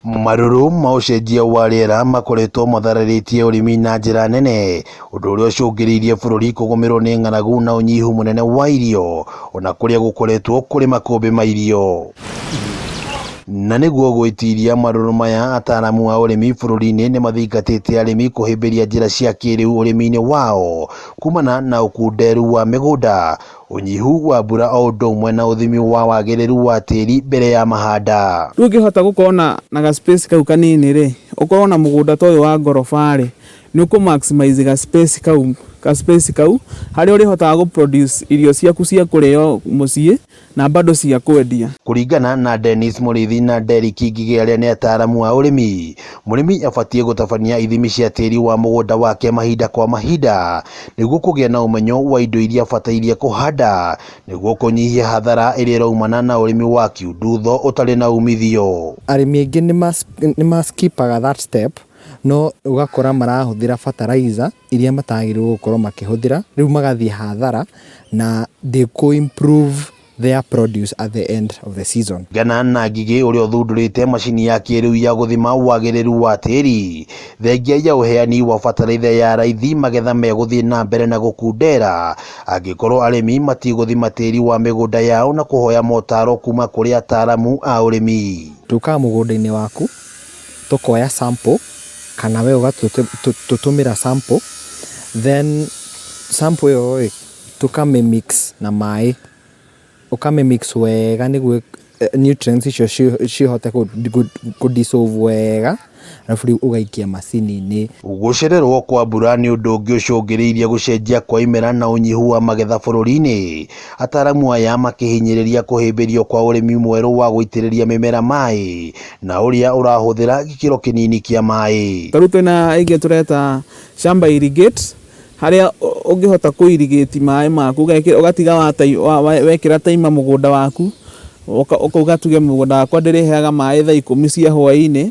Maruru ma ucenjia wa riera makoretwo mathararĩtie urimi na njĩra nene, ũndũ ũrĩa ũcungiriirie bũrũri kũgũmĩrwo nĩ ng'aragu na ũnyihu mũnene wa irio, ona kũrĩa gũkoretwo kũrĩ makũmbĩ ma irio. Na niguo gwitiria maruru maya, ataaramu a urimi bururi-ini nĩ mathingatĩte arimi kuhimbiria njira cia kiiriu urimi-ini wao kumana na ukunderu wa migunda, unyihu wa mbura o ũndũ ũmwe na uthimi wa wagĩrĩru wa tĩri mbere ya mahanda. Rĩu ũngĩhota gũkorwo na ga space kau kanini rĩ, ũkorwo na mũgũnda ta ũyũ wa ngoroba rĩ, nĩ ũkũ maximize ga space kau harĩa ũrĩhotaga gũ produce irio ciaku cia kũrĩo mũciĩ na bado cia kwendia. Kuringana na Dennis Mũrĩithi na Derek Ngigĩ arĩa nĩ ataaramu a urimi, mũrĩmi abatie gũtabania ithimi cia tĩri wa mũgũnda wake mahinda kwa mahinda nĩguo kũgĩa na ũmenyo wa indo iria abatairie kũhanda nĩguo kũnyihia hathara ĩrĩa ĩraumana na ũrĩmi wa kiundutho ũtarĩ na umithio. Arĩmi aingĩ nĩ maskipaga that step, no ugakora marahũthĩra bataraitha iria matagĩrĩirwo gũkorwo makĩhũthĩra, rĩu magathiĩ hathara na they go improve their produce at the end of the season. Kuringana na Ngigĩ ũrĩa ũthundũrĩte macini ya kĩrĩu ya gũthima wagĩrĩru wa tĩri, thengia ya ũheani wa bataraitha ya raithi, magetha megũthiĩ na mbere na gũkundera angĩkorwo arĩmi matigũthima tĩri wa mĩgũnda yao na kũhoya motaro kuma kũrĩ ataaramu a ũrĩmi. Tũkaga mũgũnda-inĩ waku tũkoya sample kana we ũgatũtũmĩra sample, then sample ĩyo tũkame mix na maĩ, ukame mix wega nĩguo nutrients icio cihote ku dissolve wega, alafu rĩu ũgaikia macini-inĩ. Gũcererwo kwa mbura nĩ ũndũ ũngĩ ũcũngĩrĩirie gũcenjia kwa imera na ũnyihu wa magetha bũrũri-inĩ, ataaramu aya makĩhinyĩrĩria kũhĩmbĩrio kwa ũrĩmi mwerũ wa gũitĩrĩria mĩmera maĩ na ũrĩa ũrahũthĩra gĩkĩro kĩnini kĩa maĩ. Tarĩu twĩna ĩngĩ tũreta shamba irrigate, harĩa ũngĩhota kũirigate maĩ maku ũgatiga wekĩra taima mũgũnda waku, ũgatuge mũgũnda wakwa ndĩrĩheaga maĩ thaa 10 cia hwaĩ-inĩ,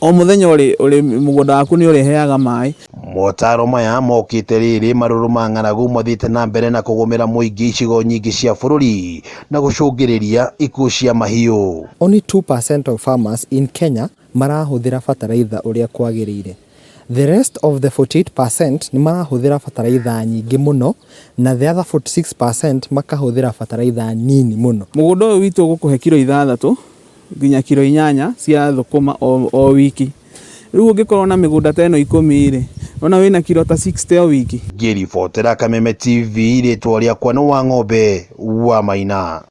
o mũthenya ũrĩ mũgũnda waku nĩ ũrĩheaga maĩ. Motaro maya mokĩte rĩrĩ marũrũ ma ng'aragu mathiĩte na mbere na kũgũmĩra mũingĩ icigo nyingĩ cia bũrũri na gũcũngĩrĩria ikuũ cia mahiũ. Only 2% of farmers in Kenya marahũthĩra bataraitha ũrĩa kwagĩrĩire. The rest of the 48% nĩ marahũthĩra bataraitha nyingĩ mũno na the other 46% makahũthĩra bataraitha nini mũno. Mũgũnda ũyũ witũ ũgũkũhe kilo 6 nginya kilo 8 cia thũkũma o wiki. Rĩu ũngĩkorwo na mĩgũnda ta ĩno 10 rĩ, ona wĩna kilo ta 60 o wiki. Ngĩribotera Kameme TV, rĩtwa rĩakwa nĩ wa ng'ombe wa Maina.